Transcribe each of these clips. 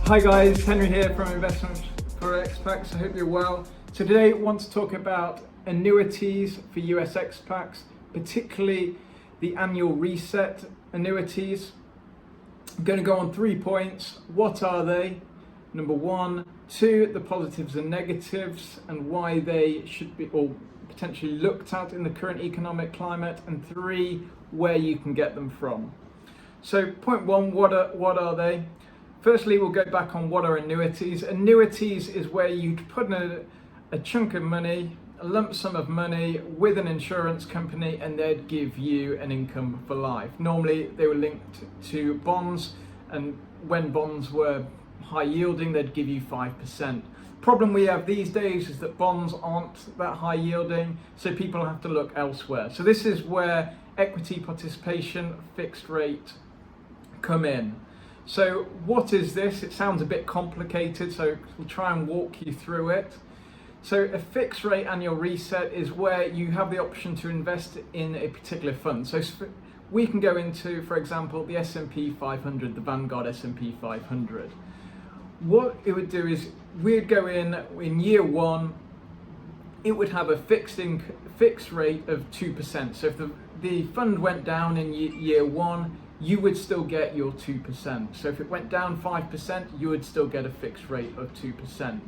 Hi guys, Henry here from Investments for Expats. I hope you're well. So today I want to talk about annuities for US expats, particularly the annual reset annuities. I'm going to go on 3 points. What are they? Number 1, 2, the positives and negatives and why they should be or potentially looked at in the current economic climate, and 3, where you can get them from. So point 1, what are they? Firstly, we'll go back on what are annuities. Annuities is where you'd put in a chunk of money, a lump sum of money with an insurance company, and they'd give you an income for life. Normally they were linked to bonds, and when bonds were high yielding, they'd give you 5%. Problem we have these days is that bonds aren't that high yielding, so people have to look elsewhere. So this is where equity participation, fixed rate come in. So what is this? It sounds a bit complicated, so we'll try and walk you through it. So a fixed rate annual reset is where you have the option to invest in a particular fund. So we can go into, for example, the S&P 500, the Vanguard S&P 500. What it would do is we'd go in year 1, it would have a fixed rate of 2%. So if the fund went down in year 1, you would still get your 2%. So if it went down 5%, you would still get a fixed rate of 2%.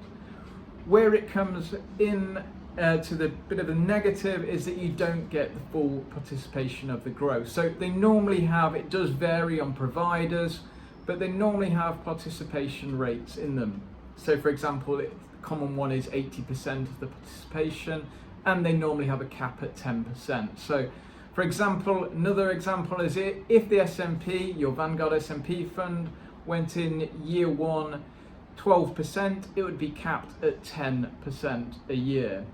Where it comes in to the bit of a negative is that you don't get the full participation of the growth. So they normally have, it does vary on providers, but they normally have participation rates in them. So for example, the common one is 80% of the participation, and they normally have a cap at 10%. So for example, another example is if the S&P, your Vanguard S&P fund, went in year 1 12%, it would be capped at 10% a year.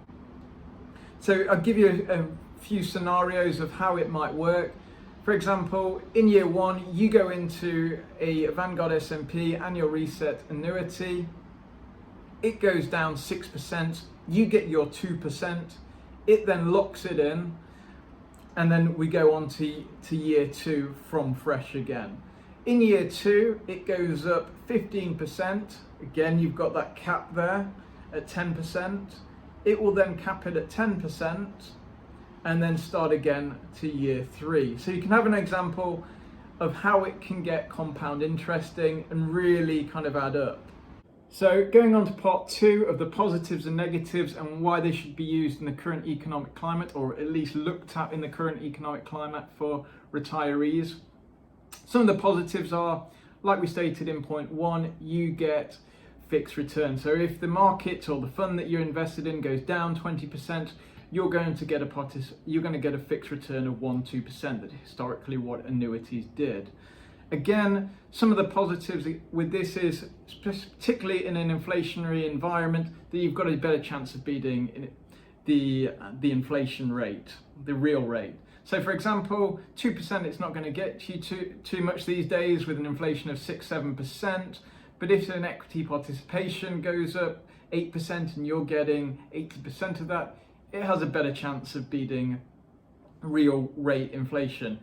So I'll give you a few scenarios of how it might work. For example, in year 1, you go into a Vanguard S&P annual reset annuity, it goes down 6%, you get your 2%, it then locks it in, and then we go on to year 2 from fresh again. In year 2, it goes up 15%. Again, you've got that cap there at 10%. It will then cap it at 10% and then start again to year 3. So you can have an example of how it can get compound interesting and really kind of add up. So going on to part 2 of the positives and negatives and why they should be used in the current economic climate, or at least looked at in the current economic climate for retirees. Some of the positives are, like we stated in point 1, you get fixed return. So if the market or the fund that you're invested in goes down 20%, you're going to get a fixed return of 1-2%. That's historically what annuities did. Again, some of the positives with this is, particularly in an inflationary environment, that you've got a better chance of beating the inflation rate, the real rate. So for example, 2% it's not going to get you too much these days with an inflation of 6-7%, but if an equity participation goes up 8% and you're getting 80% of that, it has a better chance of beating real rate inflation.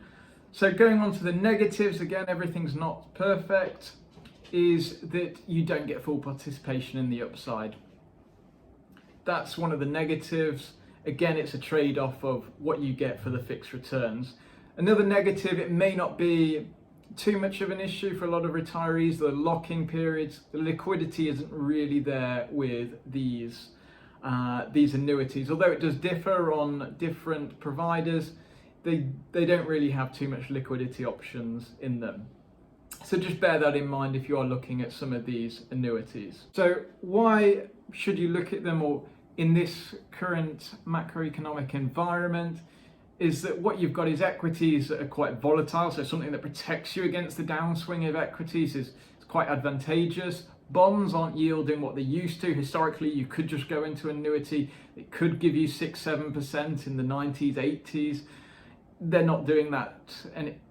So going on to the negatives, again, everything's not perfect, is that you don't get full participation in the upside. That's one of the negatives. Again, it's a trade-off of what you get for the fixed returns. Another negative, it may not be too much of an issue for a lot of retirees, the lock-in periods, the liquidity isn't really there with these annuities. Although it does differ on different providers, they don't really have too much liquidity options in them. So just bear that in mind if you are looking at some of these annuities. So why should you look at them, or in this current macroeconomic environment, is that what you've got is equities that are quite volatile, so something that protects you against the downswing of equities is quite advantageous. Bonds aren't yielding what they used to. Historically, you could just go into annuity, it could give you 6-7% in the 90s, 80s. They're not doing that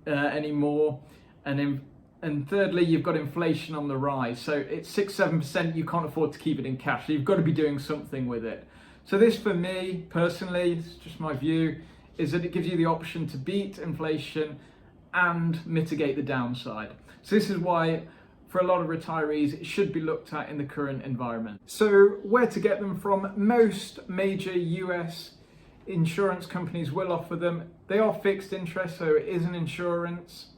anymore. And thirdly, you've got inflation on the rise. So it's 6-7%, you can't afford to keep it in cash. So you've got to be doing something with it. So this, for me personally, it's just my view, is that it gives you the option to beat inflation and mitigate the downside. So this is why for a lot of retirees, it should be looked at in the current environment. So where to get them from? Most major US insurance companies will offer them. They are fixed interest, so it is an insurance.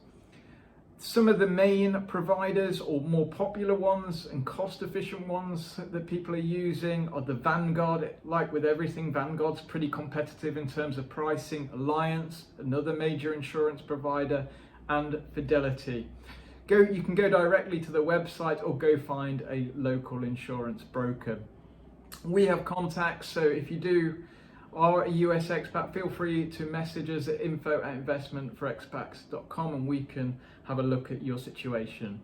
Some of the main providers or more popular ones and cost efficient ones that people are using are the Vanguard. Like with everything, Vanguard's pretty competitive in terms of pricing. Alliance, another major insurance provider, and Fidelity. You can go directly to the website or go find a local insurance broker. We have contacts, so if you are a US expat, feel free to message us at info@investmentforexpats.com and we can have a look at your situation.